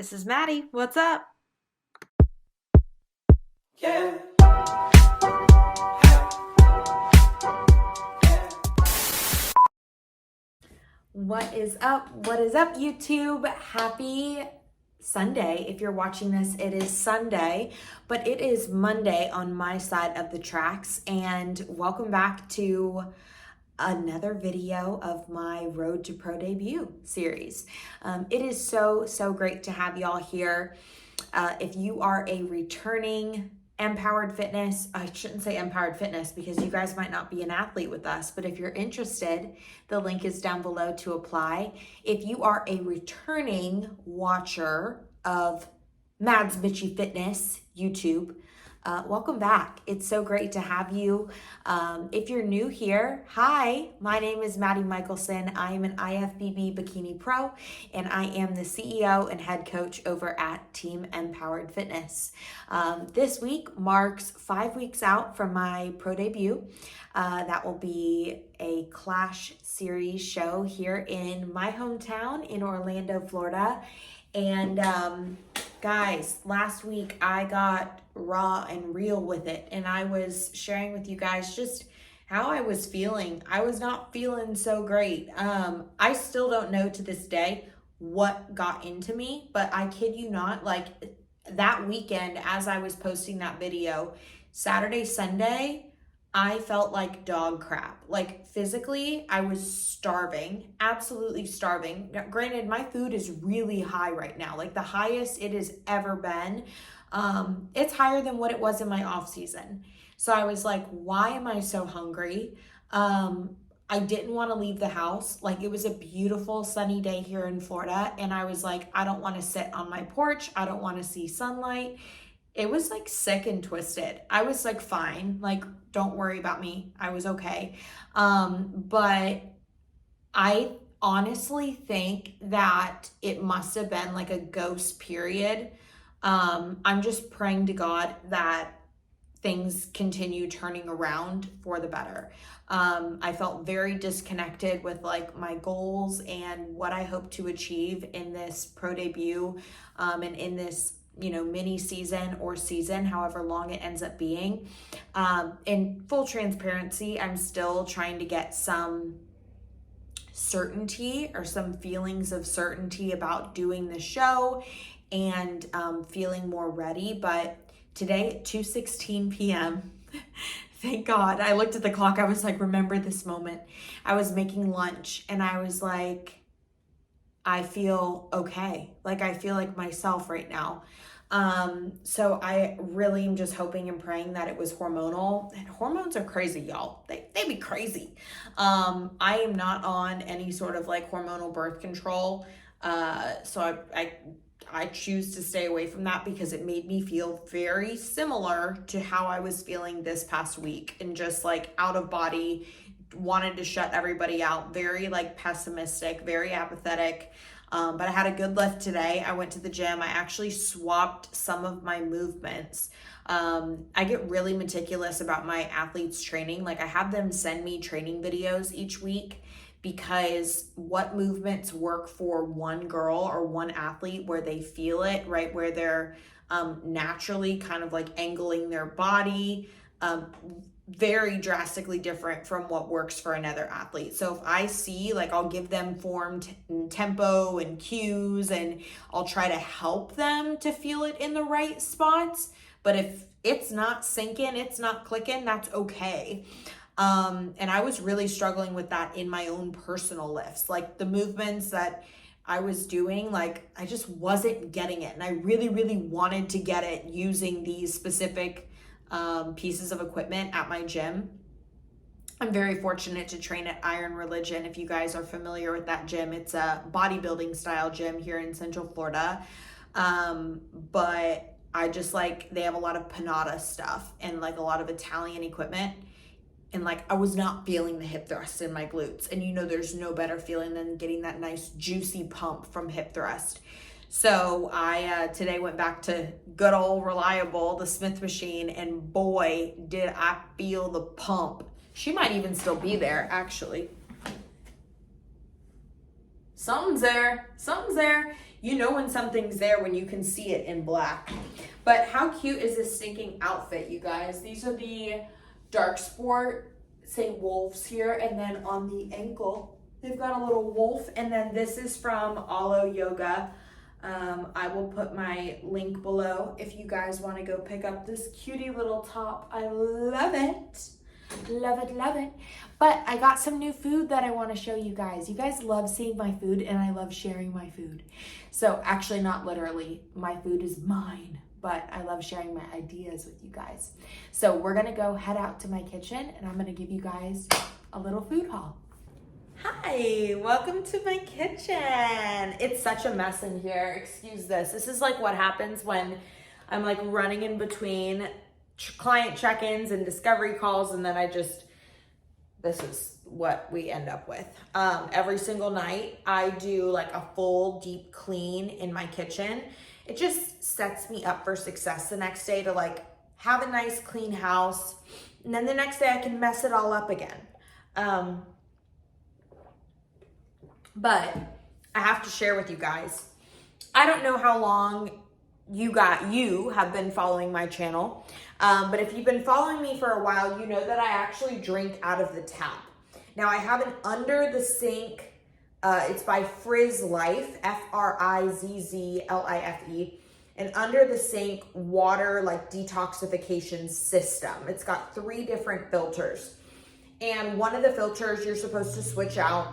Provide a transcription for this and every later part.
this is Maddie. What's up? Yeah. What is up? What is up, YouTube? Happy Sunday. If you're watching this, it is Sunday, but it is Monday on my side of the tracks. And welcome back to another video of my Road to Pro Debut series. It is so great to have y'all here. If you are a returning MPowered Fitness, I shouldn't say MPowered Fitness because you guys might not be an athlete with us, but if you're interested, the link is down below to apply. If you are a returning watcher of Madsmichiefitness YouTube, welcome back. It's so great to have you. If you're new here, hi, my name is Maddie Michelson. I am an IFBB Bikini Pro, and I am the CEO and head coach over at Team MPowered Fitness. This week marks 5 weeks out from my pro debut. That will be a Clash Series show here in my hometown in Orlando, Florida. And guys, last week I got raw and real with it, and I was sharing with you guys just how I was feeling. I was not feeling so great. I still don't know to this day what got into me, but I kid you not, like that weekend as I was posting that video, Saturday, Sunday, I felt like dog crap. Like physically, I was starving, absolutely starving. Now, granted, my food is really high right now, like the highest it has ever been. It's higher than what it was in my off season. So I was like, why am I so hungry? I didn't want to leave the house. Like it was a beautiful sunny day here in Florida. And I was like, I don't want to sit on my porch. I don't want to see sunlight. It was like sick and twisted. I was like, fine, like, don't worry about me. I was okay. But I honestly think that it must have been like a ghost period. I'm just praying to God that things continue turning around for the better. I felt very disconnected with like my goals and what I hope to achieve in this pro debut, and in this mini season or season, however long it ends up being. In full transparency, I'm still trying to get some certainty or some feelings of certainty about doing the show and feeling more ready. But today at 2:16 p.m., thank God, I looked at the clock. I was like, remember this moment. I was making lunch and I was like, I feel okay. Like I feel like myself right now. So I really am just hoping and praying that it was hormonal. And hormones are crazy, y'all. They be crazy. I am not on any sort of like hormonal birth control. So I choose to stay away from that because it made me feel very similar to how I was feeling this past week, and just like out of body, wanted to shut everybody out, very like pessimistic, very apathetic. But I had a good lift today. I went to the gym. I actually swapped some of my movements. I get really meticulous about my athletes' training. Like I have them send me training videos each week, because what movements work for one girl or one athlete where they feel it, right? Where they're naturally kind of like angling their body, very drastically different from what works for another athlete. So if I see, like, I'll give them form and tempo and cues, and I'll try to help them to feel it in the right spots. But if it's not sinking, it's not clicking, that's okay. And I was really struggling with that in my own personal lifts, like the movements that I was doing, like I just wasn't getting it. And I really wanted to get it using these specific pieces of equipment at my gym. I'm very fortunate to train at Iron Religion. If you guys are familiar with that gym, it's a bodybuilding style gym here in Central Florida. But I just like, they have a lot of Panada stuff and like a lot of Italian equipment. And like, I was not feeling the hip thrust in my glutes. And there's no better feeling than getting that nice juicy pump from hip thrust. So I today went back to good old reliable, the Smith machine, and boy, did I feel the pump. She might even still be there, actually. Something's there. Something's there. You know when something's there when you can see it in black. But how cute is this stinking outfit, you guys? These are the Dark Sport, say wolves here, and then on the ankle, they've got a little wolf, and then this is from Alo Yoga. I will put my link below if you guys want to go pick up this cutie little top. I love it. Love it, love it. But I got some new food that I want to show you guys. You guys love seeing my food, and I love sharing my food. So actually, not literally, my food is mine, but I love sharing my ideas with you guys. So we're gonna go head out to my kitchen, and I'm gonna give you guys a little food haul. Hi, welcome to my kitchen. It's such a mess in here. Excuse this. This is like what happens when I'm like running in between client check-ins and discovery calls, and then this is what we end up with. Every single night I do like a full deep clean in my kitchen. It just sets me up for success the next day to like have a nice clean house, and then the next day I can mess it all up again. But I have to share with you guys, I don't know how long you have been following my channel, but if you've been following me for a while, you know that I actually drink out of the tap. Now I have an under the sink, it's by Frizz Life, Frizzlife, an under the sink water like detoxification system. It's got 3 different filters, and one of the filters you're supposed to switch out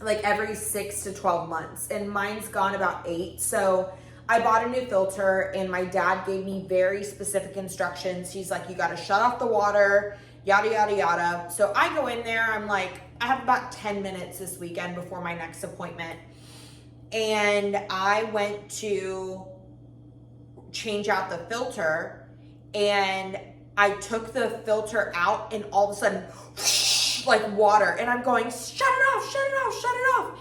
like every 6 to 12 months, and mine's gone about 8. So I bought a new filter, and my dad gave me very specific instructions. He's like, you got to shut off the water, yada, yada, yada. So I go in there, I'm like, I have about 10 minutes this weekend before my next appointment. And I went to change out the filter, and I took the filter out, and all of a sudden, like water, and I'm going, shut it off, shut it off, shut it off.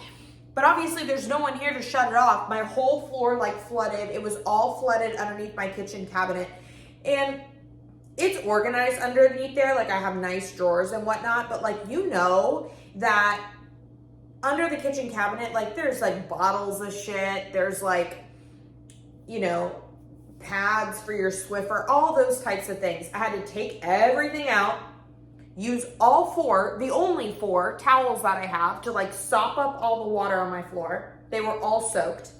But obviously there's no one here to shut it off. My whole floor like flooded. It was all flooded underneath my kitchen cabinet, and it's organized underneath there. Like I have nice drawers and whatnot, but like, you know that under the kitchen cabinet, like there's like bottles of shit. There's like, you know, pads for your Swiffer, all those types of things. I had to take everything out, use the only 4 towels that I have to like sop up all the water on my floor. They were all soaked.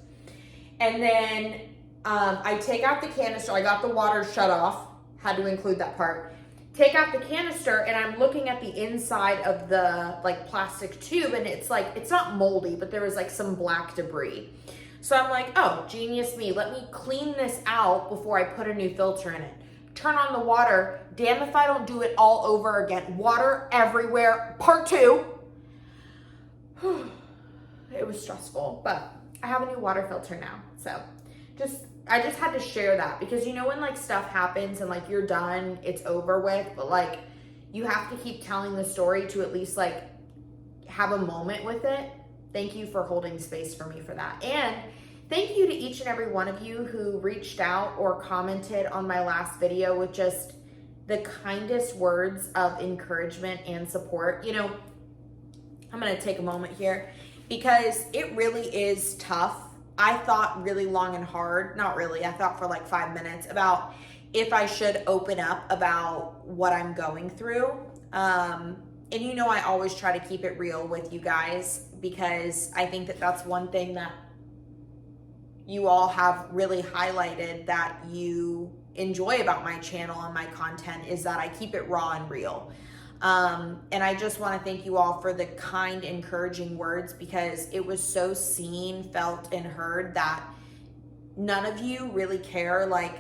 And then I take out the canister. I got the water shut off, had to include that part. Take out the canister, and I'm looking at the inside of the like plastic tube, and it's like, it's not moldy, but there was like some black debris. So I'm like, oh, genius me. Let me clean this out before I put a new filter in it. Turn on the water. Damn if I don't do it all over again. Water everywhere. Part 2. It was stressful, but I have a new water filter now. So I just had to share that, because you know when like stuff happens and like you're done, it's over with, but like you have to keep telling the story to at least like have a moment with it. Thank you for holding space for me for that. And thank you to each and every one of you who reached out or commented on my last video with just the kindest words of encouragement and support. You know, I'm going to take a moment here because it really is tough. I thought really long and hard, not really, I thought for like 5 minutes about if I should open up about what I'm going through. And you know, I always try to keep it real with you guys, because I think that that's one thing that you all have really highlighted that you enjoy about my channel and my content, is that I keep it raw and real. And I just want to thank you all for the kind, encouraging words, because it was so seen, felt, and heard that none of you really care like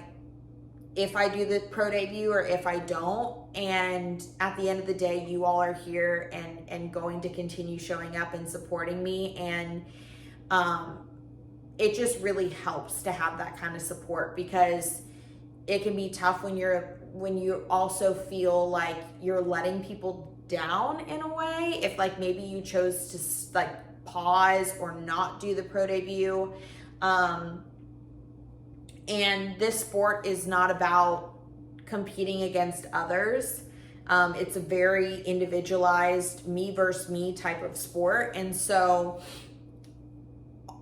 if I do the pro debut or if I don't. And at the end of the day, you all are here and going to continue showing up and supporting me. And it just really helps to have that kind of support, because it can be tough when you also feel like you're letting people down in a way. If like maybe you chose to like pause or not do the pro debut. And this sport is not about competing against others. It's a very individualized me versus me type of sport. And so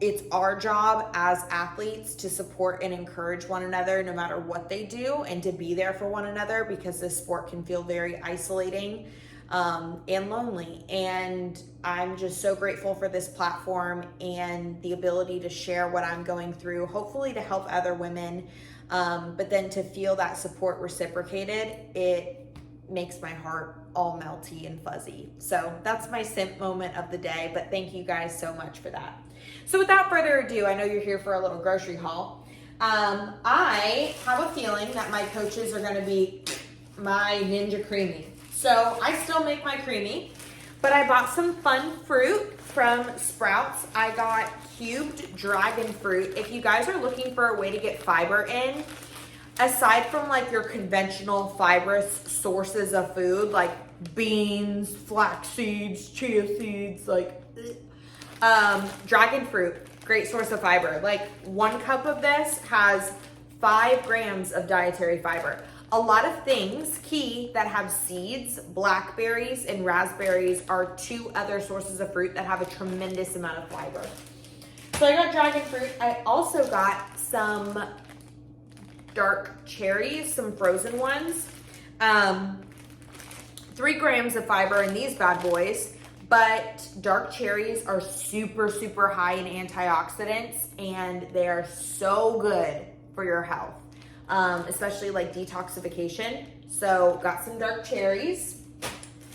it's our job as athletes to support and encourage one another no matter what they do, and to be there for one another, because this sport can feel very isolating and lonely. And I'm just so grateful for this platform and the ability to share what I'm going through, hopefully to help other women, but then to feel that support reciprocated, it makes my heart all melty and fuzzy. So that's my simp moment of the day, but thank you guys so much for that. So without further ado, I know you're here for a little grocery haul. I have a feeling that my coaches are gonna be my Ninja Creamy. So I still make my creamy, but I bought some fun fruit from Sprouts. I got cubed dragon fruit. If you guys are looking for a way to get fiber in, aside from like your conventional fibrous sources of food, like beans, flax seeds, chia seeds, like dragon fruit, great source of fiber. Like 1 cup of this has 5 grams of dietary fiber. A lot of things, key, that have seeds, blackberries and raspberries are 2 other sources of fruit that have a tremendous amount of fiber. So I got dragon fruit. I also got some dark cherries, some frozen ones. 3 grams of fiber in these bad boys, but dark cherries are super, super high in antioxidants, and they are so good for your health, especially like detoxification. So got some dark cherries.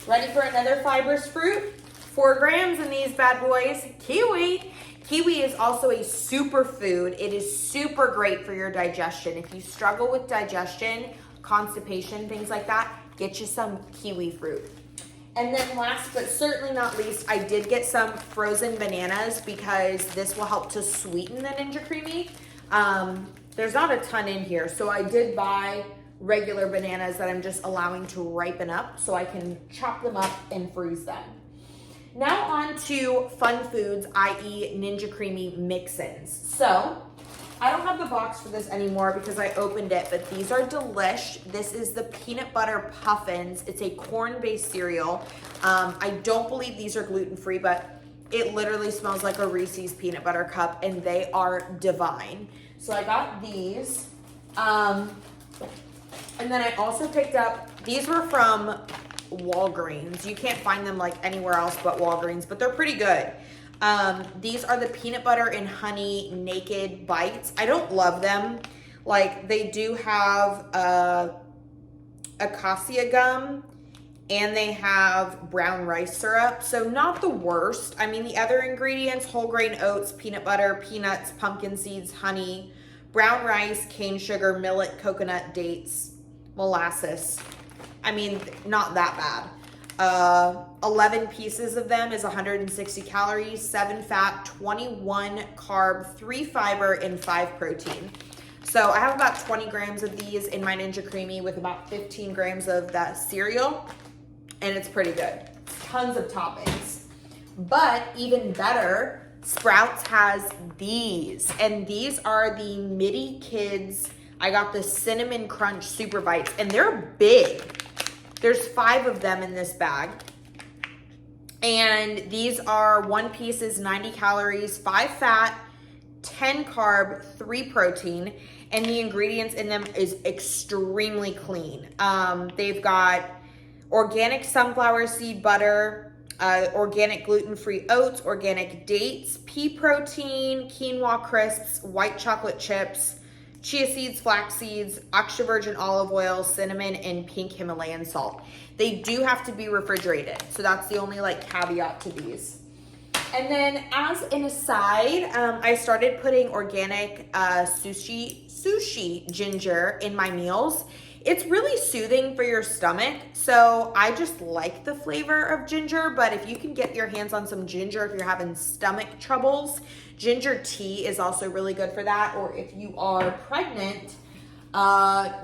Ready for another fibrous fruit? 4 grams in these bad boys. Kiwi. Kiwi is also a superfood. It is super great for your digestion. If you struggle with digestion, constipation, things like that, get you some kiwi fruit. And then last but certainly not least, I did get some frozen bananas because this will help to sweeten the Ninja Creamy. There's not a ton in here, so I did buy regular bananas that I'm just allowing to ripen up so I can chop them up and freeze them. Now on to fun foods, i.e. Ninja Creamy mix-ins. So I don't have the box for this anymore because I opened it, but these are delish. This is the peanut butter puffins. It's a corn-based cereal. I don't believe these are gluten-free, but it literally smells like a Reese's peanut butter cup, and they are divine. So I got these. And then I also picked up, these were from Walgreens. You can't find them like anywhere else but Walgreens, but they're pretty good. These are the peanut butter and honey naked bites. I don't love them. Like, they do have acacia gum, and they have brown rice syrup, so not the worst. I mean, the other ingredients: whole grain oats, peanut butter, peanuts, pumpkin seeds, honey, brown rice, cane sugar, millet, coconut, dates, molasses. I mean, not that bad. 11 pieces of them is 160 calories, 7 fat, 21 carb, 3 fiber, and 5 protein. So I have about 20 grams of these in my Ninja Creamy with about 15 grams of that cereal, and it's pretty good. Tons of toppings. But even better, Sprouts has these, and these are the Midi Kids. I got the Cinnamon Crunch Super Bites, and they're big. There's 5 of them in this bag. And these are 1 piece is 90 calories, 5 fat, 10 carb, 3 protein. And the ingredients in them is extremely clean. They've got organic sunflower seed butter, organic gluten-free oats, organic dates, pea protein, quinoa crisps, white chocolate chips, chia seeds, flax seeds, extra virgin olive oil, cinnamon, and pink Himalayan salt. They do have to be refrigerated, so that's the only like caveat to these. And then as an aside, I started putting organic sushi ginger in my meals. It's really soothing for your stomach, so I just like the flavor of ginger, but if you can get your hands on some ginger if you're having stomach troubles, ginger tea is also really good for that, or if you are pregnant,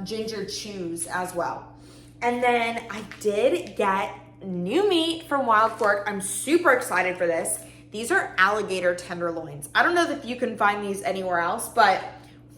ginger chews as well. And then I did get new meat from Wild Fork. I'm super excited for this. These are alligator tenderloins. I don't know if you can find these anywhere else, but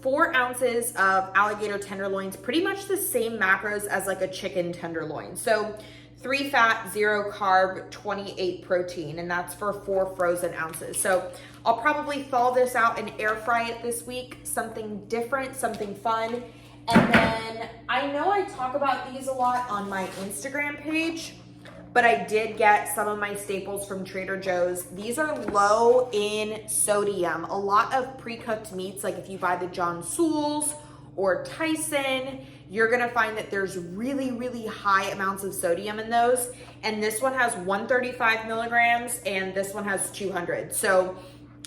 4 ounces of alligator tenderloins, pretty much the same macros as like a chicken tenderloin. So 3 fat, 0 carb, 28 protein, and that's for 4 frozen ounces. So I'll probably thaw this out and air fry it this week, something different, something fun. And then I know I talk about these a lot on my Instagram page, but I did get some of my staples from Trader Joe's. These are low in sodium. A lot of pre-cooked meats, like if you buy the John Sewell's or Tyson, you're gonna find that there's really, really high amounts of sodium in those. And this one has 135 milligrams and this one has 200. So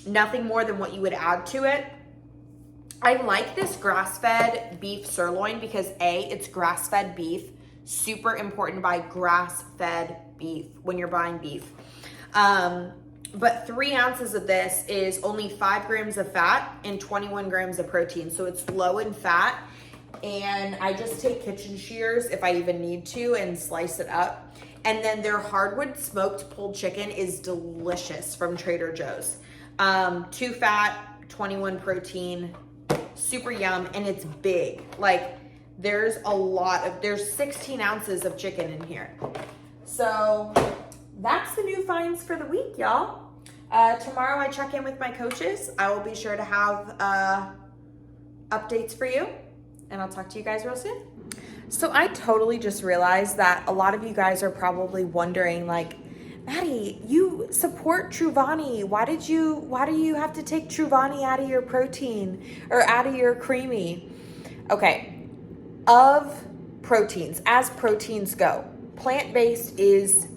nothing more than what you would add to it. I like this grass-fed beef sirloin because A, it's grass-fed beef. Super important to buy grass-fed beef when you're buying beef. But 3 ounces of this is only 5 grams of fat and 21 grams of protein. So it's low in fat. And I just take kitchen shears if I even need to and slice it up. And then their hardwood smoked pulled chicken is delicious from Trader Joe's. 2 fat, 21 protein, super yum, and it's big. Like there's 16 ounces of chicken in here. So that's the new finds for the week, y'all. Tomorrow I check in with my coaches. I will be sure to have updates for you, and I'll talk to you guys real soon. So I totally just realized that a lot of you guys are probably wondering, like, Maddie, you support Truvani. Why do you have to take Truvani out of your protein or out of your creamy? Okay, of proteins, as proteins go, plant-based is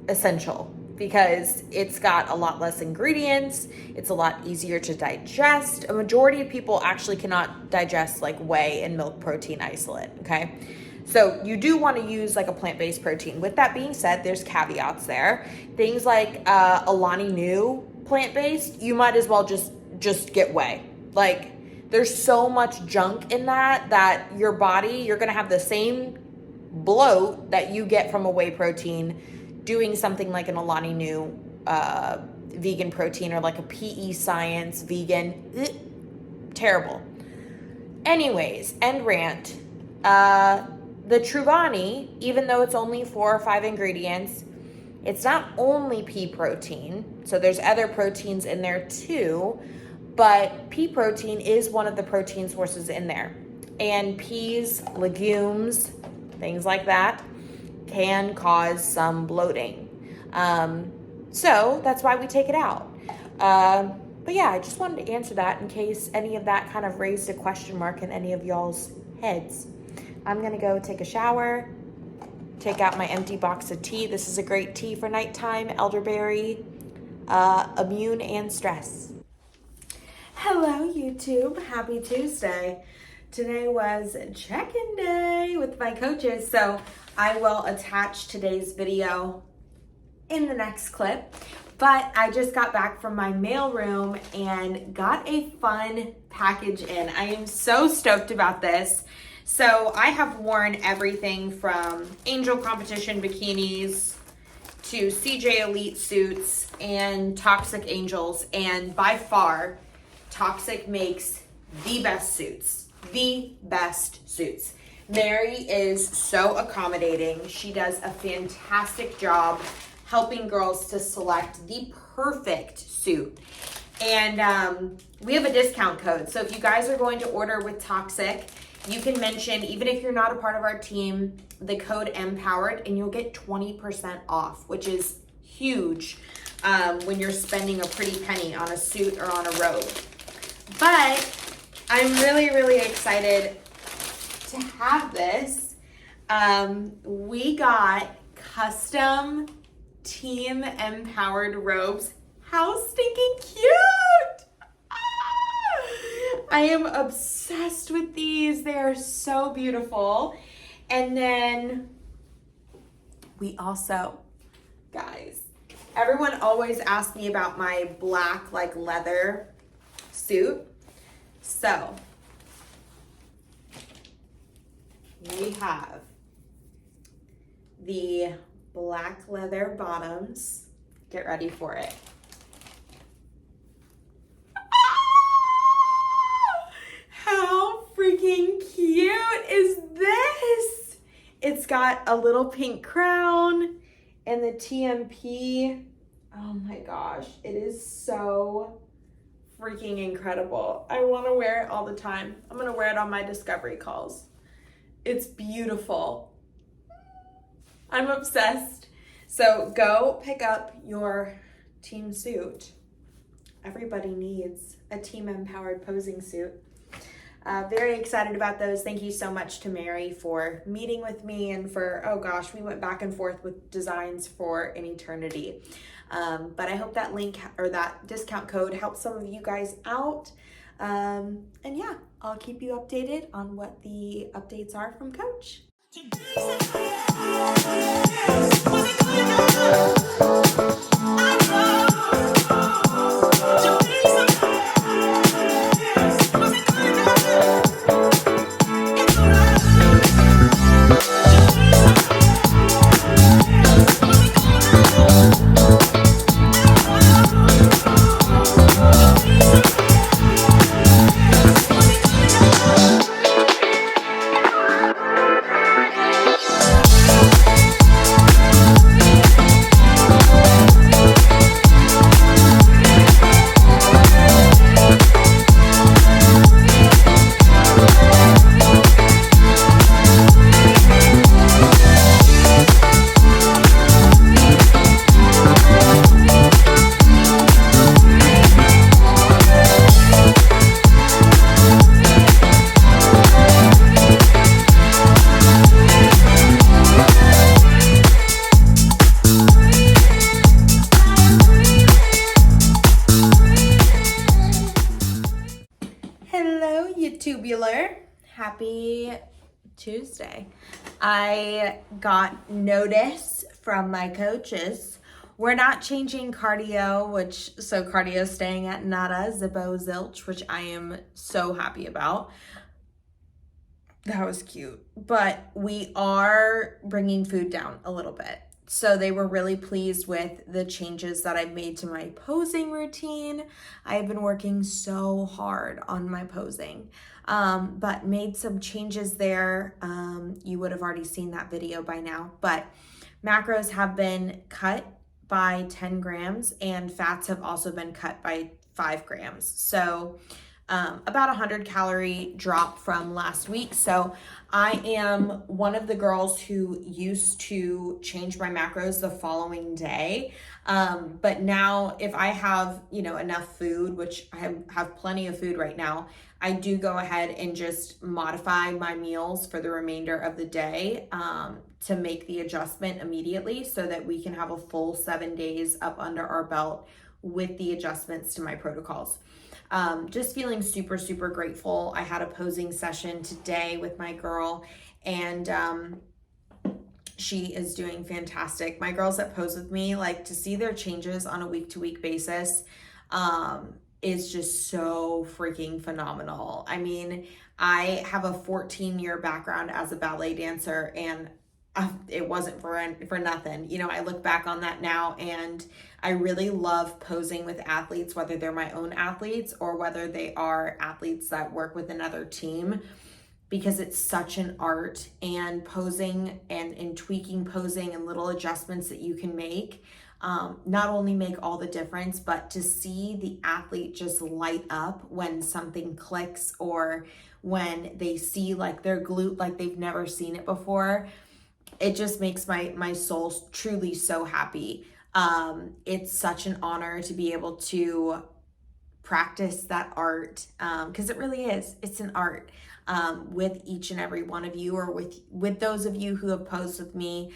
essential because it's got a lot less ingredients. It's a lot easier to digest. A majority of people actually cannot digest like whey and milk protein isolate, okay? So you do want to use like a plant-based protein. With that being said, there's caveats there. Things like Alani Nu plant-based, you might as well just get whey. Like there's so much junk in that your body, you're going to have the same bloat that you get from a whey protein doing something like an Alani Nu vegan protein or like a PE Science vegan. Terrible. Anyways, end rant. The Truvani, even though it's only 4 or 5 ingredients, it's not only pea protein. So there's other proteins in there too, but pea protein is one of the protein sources in there. And peas, legumes, things like that can cause some bloating. So that's why we take it out. But yeah, I just wanted to answer that in case any of that kind of raised a question mark in any of y'all's heads. I'm gonna go take a shower, take out my empty box of tea. This is a great tea for nighttime, elderberry, immune and stress. Hello YouTube, happy Tuesday. Today was check-in day with my coaches, so I will attach today's video in the next clip. But I just got back from my mailroom and got a fun package in. I am so stoked about this. So I have worn everything from Angel Competition bikinis to CJ Elite suits and Toxic Angelz. And by far, Toxic makes the best suits. The best suits. Mary is so accommodating. She does a fantastic job helping girls to select the perfect suit. And we have a discount code. So if you guys are going to order with Toxic, you can mention, even if you're not a part of our team, the code MPowered, and you'll get 20% off, which is huge when you're spending a pretty penny on a suit or on a robe. But I'm really, really excited to have this. We got custom Team MPowered robes. How stinking cute! I am obsessed with these. They are so beautiful. And then we also, guys, everyone always asks me about my black like leather suit. So we have the black leather bottoms. Get ready for it. How freaking cute is this? It's got a little pink crown and the TMP. Oh my gosh, it is so freaking incredible. I want to wear it all the time. I'm going to wear it on my discovery calls. It's beautiful. I'm obsessed. So go pick up your team suit. Everybody needs a Team MPowered posing suit. Very excited about those. Thank you so much to Mary for meeting with me and for, oh gosh, we went back and forth with designs for an eternity. But I hope that link or that discount code helps some of you guys out. And yeah, I'll keep you updated on what the updates are from Coach. Tubular. Happy Tuesday. I got notice from my coaches. We're not changing cardio, so cardio staying at nada, zippo, zilch, which I am so happy about. That was cute. But we are bringing food down a little bit. So they were really pleased with the changes that I've made to my posing routine. I've been working so hard on my posing, but made some changes there. You would have already seen that video by now, but macros have been cut by 10 grams and fats have also been cut by 5 grams. So about 100 calorie drop from last week. So I am one of the girls who used to change my macros the following day. But now if I have, enough food, which I have plenty of food right now, I do go ahead and just modify my meals for the remainder of the day to make the adjustment immediately so that we can have a full 7 days up under our belt with the adjustments to my protocols. Just feeling super, super grateful. I had a posing session today with my girl and she is doing fantastic. My girls that pose with me, like to see their changes on a week-to-week basis is just so freaking phenomenal. I mean, I have a 14-year background as a ballet dancer and it wasn't for nothing. I look back on that now and I really love posing with athletes, whether they're my own athletes or whether they are athletes that work with another team, because it's such an art, and posing and tweaking posing and little adjustments that you can make not only make all the difference, but to see the athlete just light up when something clicks or when they see like their glute like they've never seen it before, it just makes my soul truly so happy. It's such an honor to be able to practice that art, because it really is. It's an art with each and every one of you, or with those of you who have posed with me.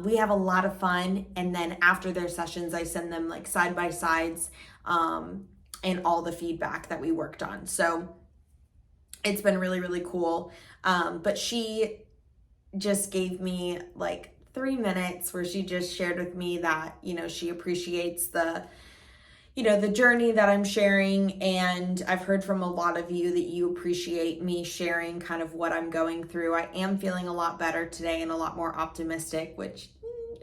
We have a lot of fun, and then after their sessions, I send them like side by sides and all the feedback that we worked on. So it's been really, really cool. But she just gave me like 3 minutes where she just shared with me that, she appreciates the journey that I'm sharing. And I've heard from a lot of you that you appreciate me sharing kind of what I'm going through. I am feeling a lot better today and a lot more optimistic, which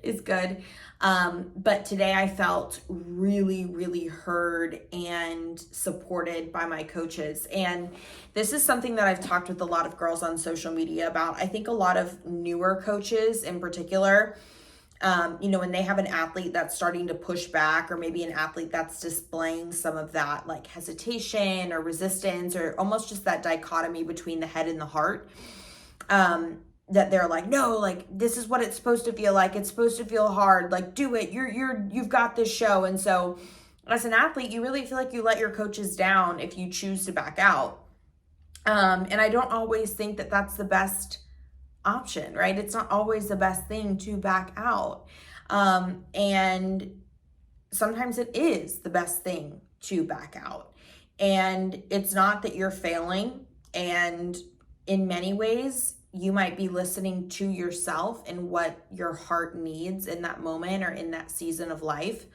is good. But today I felt really, really heard and supported by my coaches. And this is something that I've talked with a lot of girls on social media about. I think a lot of newer coaches in particular, when they have an athlete that's starting to push back, or maybe an athlete that's displaying some of that like hesitation or resistance, or almost just that dichotomy between the head and the heart, that they're like, no, like this is what it's supposed to feel like. It's supposed to feel hard. Like, do it. You've got this show. And so as an athlete, you really feel like you let your coaches down if you choose to back out. And I don't always think that that's the best option, right? It's not always the best thing to back out. And sometimes it is the best thing to back out. And it's not that you're failing. And in many ways, you might be listening to yourself and what your heart needs in that moment or in that season of life.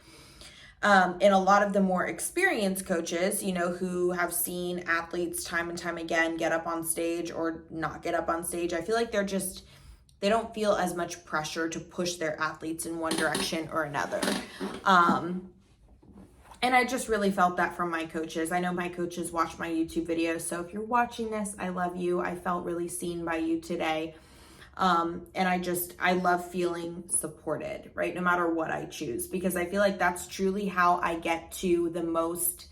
And a lot of the more experienced coaches, who have seen athletes time and time again get up on stage or not get up on stage, I feel like they don't feel as much pressure to push their athletes in one direction or another. And I just really felt that from my coaches. I know my coaches watch my YouTube videos, so if you're watching this, I love you. I felt really seen by you today. And I love feeling supported, right? No matter what I choose, because I feel like that's truly how I get to the most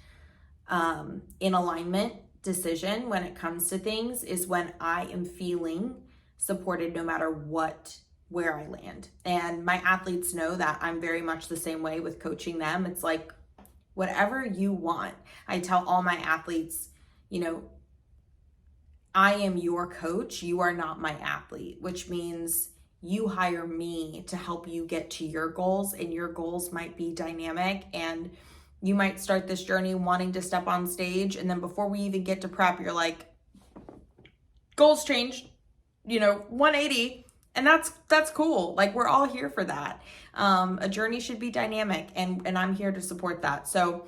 in alignment decision when it comes to things, is when I am feeling supported no matter where I land. And my athletes know that I'm very much the same way with coaching them. It's like, whatever you want. I tell all my athletes, I am your coach. You are not my athlete, which means you hire me to help you get to your goals, and your goals might be dynamic, and you might start this journey wanting to step on stage, and then before we even get to prep, you're like, goals changed, 180. And that's cool. Like, we're all here for that. A journey should be dynamic, and I'm here to support that. So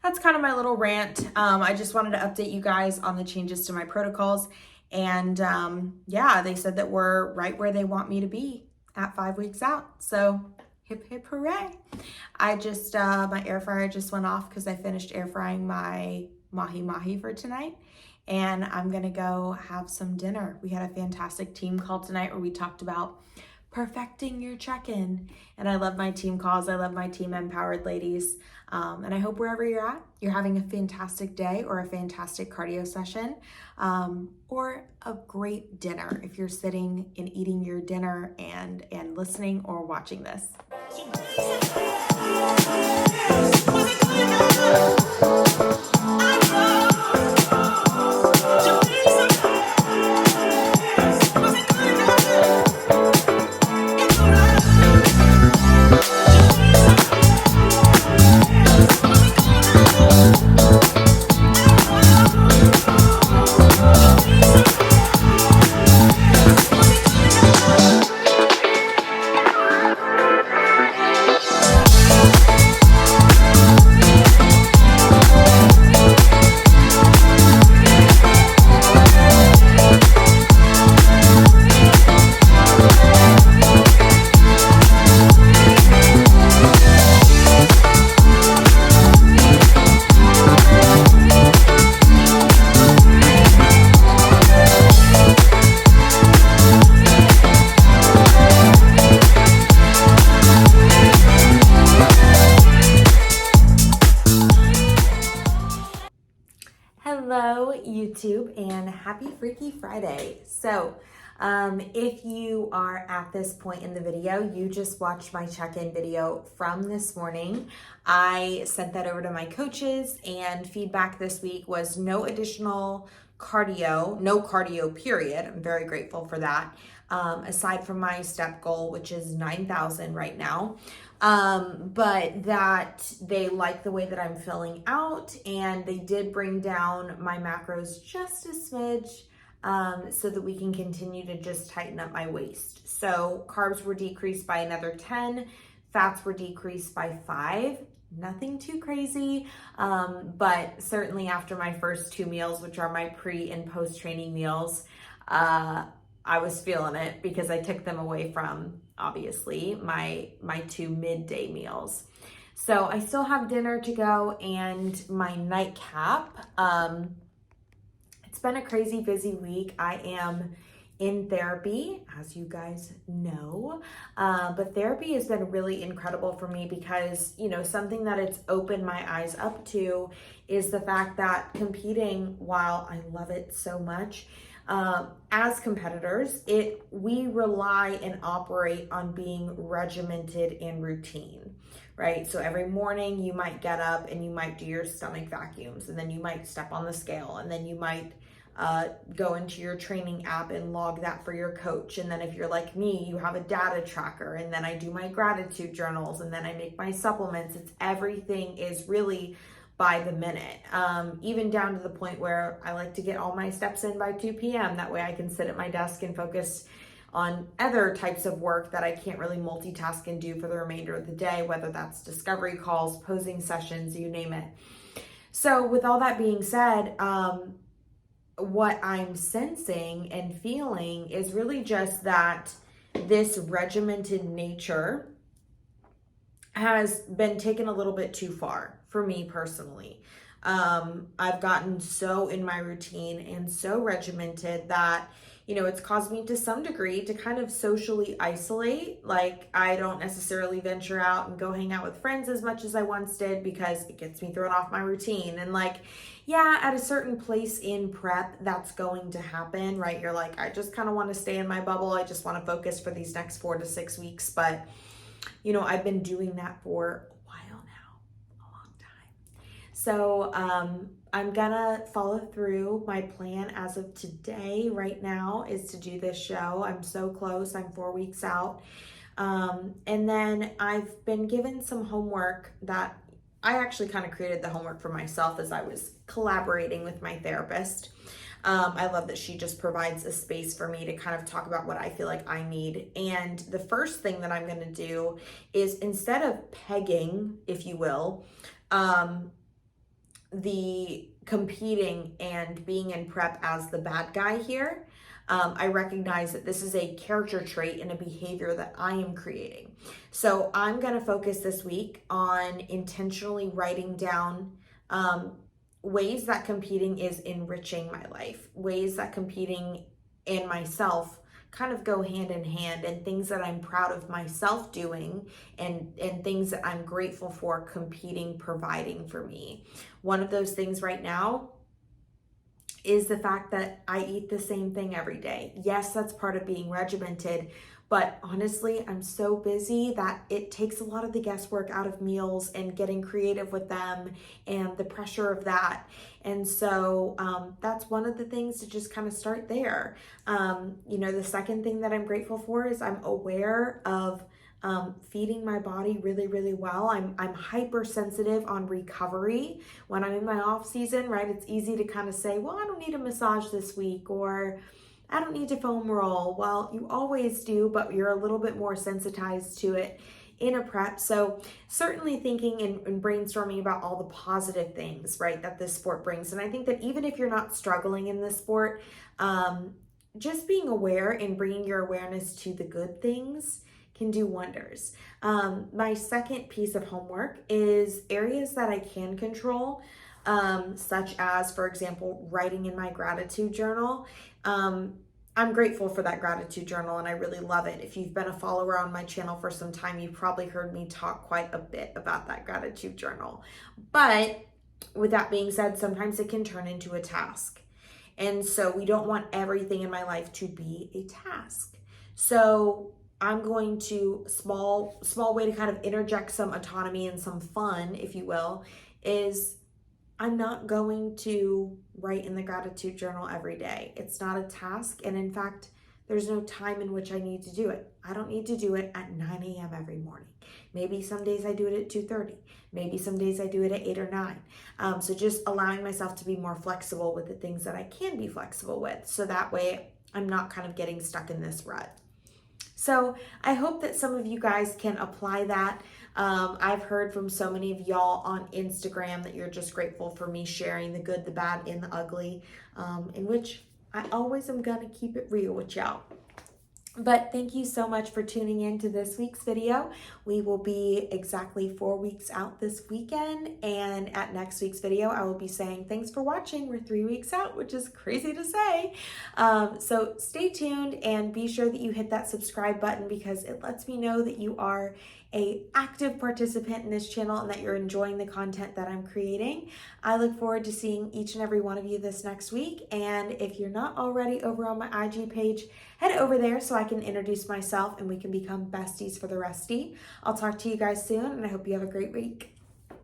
that's kind of my little rant. I just wanted to update you guys on the changes to my protocols. And they said that we're right where they want me to be at 5 weeks out. So hip, hip, hooray. I just, my air fryer just went off because I finished air frying my mahi for tonight. And I'm gonna go have some dinner. We had a fantastic team call tonight where we talked about perfecting your check-in. And I love my team calls. I love my team MPowered ladies. And I hope wherever you're at, you're having a fantastic day or a fantastic cardio session, or a great dinner if you're sitting and eating your dinner and listening or watching this. Hello YouTube, and happy Freaky Friday. So if you are at this point in the video, you just watched my check-in video from this morning. I sent that over to my coaches, and feedback this week was no additional cardio, no cardio period. I'm very grateful for that. Aside from my step goal, which is 9,000 right now. But that they like the way that I'm filling out, and they did bring down my macros just a smidge, so that we can continue to just tighten up my waist. So carbs were decreased by another 10, fats were decreased by 5, nothing too crazy. But certainly after my first 2 meals, which are my pre and post training meals, I was feeling it because I took them away from obviously my 2 midday meals. So I still have dinner to go and my nightcap. It's been a crazy busy week. I am in therapy, as you guys know, but therapy has been really incredible for me because, something that it's opened my eyes up to is the fact that competing, while I love it so much, as competitors, we rely and operate on being regimented and routine, right? So every morning you might get up and you might do your stomach vacuums, and then you might step on the scale, and then you might go into your training app and log that for your coach. And then if you're like me, you have a data tracker, and then I do my gratitude journals, and then I make my supplements. Everything is really by the minute, even down to the point where I like to get all my steps in by 2 p.m. That way I can sit at my desk and focus on other types of work that I can't really multitask and do for the remainder of the day, whether that's discovery calls, posing sessions, you name it. So with all that being said, what I'm sensing and feeling is really just that this regimented nature has been taken a little bit too far for me personally. I've gotten so in my routine and so regimented that, it's caused me to some degree to kind of socially isolate. Like, I don't necessarily venture out and go hang out with friends as much as I once did because it gets me thrown off my routine. And at a certain place in prep, that's going to happen, right? You're like, I just kind of want to stay in my bubble. I just want to focus for these next 4 to 6 weeks. But, I've been doing that for a while now, a long time. So, I'm gonna follow through. My plan as of today, right now, is to do this show. I'm so close. I'm 4 weeks out. And then I've been given some homework that I actually kind of created the homework for myself as I was collaborating with my therapist. I love that she just provides a space for me to kind of talk about what I feel like I need. And the first thing that I'm going to do is, instead of pegging, if you will, the competing and being in prep as the bad guy here, I recognize that this is a character trait and a behavior that I am creating. So I'm going to focus this week on intentionally writing down ways that competing is enriching my life, ways that competing and myself kind of go hand in hand, and things that I'm proud of myself doing, and things that I'm grateful for competing providing for me. One of those things right now is the fact that I eat the same thing every day. Yes, that's part of being regimented, but honestly, I'm so busy that it takes a lot of the guesswork out of meals and getting creative with them and the pressure of that. And so that's one of the things to just kind of start there. The second thing that I'm grateful for is I'm aware of feeding my body really, really well. I'm hypersensitive on recovery when I'm in my off season, right? It's easy to kind of say, well, I don't need a massage this week, or I don't need to foam roll. Well, you always do, but you're a little bit more sensitized to it in a prep. So certainly thinking and brainstorming about all the positive things, right, that this sport brings. And I think that even if you're not struggling in this sport, just being aware and bringing your awareness to the good things can do wonders. My second piece of homework is areas that I can control, such as, for example, writing in my gratitude journal. I'm grateful for that gratitude journal and I really love it. If you've been a follower on my channel for some time, you've probably heard me talk quite a bit about that gratitude journal. But with that being said, sometimes it can turn into a task. And so we don't want everything in my life to be a task. So I'm going to, small way to kind of interject some autonomy and some fun, if you will, is I'm not going to write in the gratitude journal every day. It's not a task. And in fact, there's no time in which I need to do it. I don't need to do it at 9 a.m. every morning. Maybe some days I do it at 2:30. Maybe some days I do it at 8 or 9. So just allowing myself to be more flexible with the things that I can be flexible with. So that way I'm not kind of getting stuck in this rut. So I hope that some of you guys can apply that. I've heard from so many of y'all on Instagram that you're just grateful for me sharing the good, the bad, and the ugly, in which I always am going to keep it real with y'all. But thank you so much for tuning in to this week's video. We will be exactly 4 weeks out this weekend, and at next week's video, I will be saying thanks for watching. We're 3 weeks out, which is crazy to say. So stay tuned and be sure that you hit that subscribe button because it lets me know that you are an active participant in this channel and that you're enjoying the content that I'm creating. I look forward to seeing each and every one of you this next week. And if you're not already over on my IG page, head over there so I can introduce myself and we can become besties for the resty. I'll talk to you guys soon and I hope you have a great week.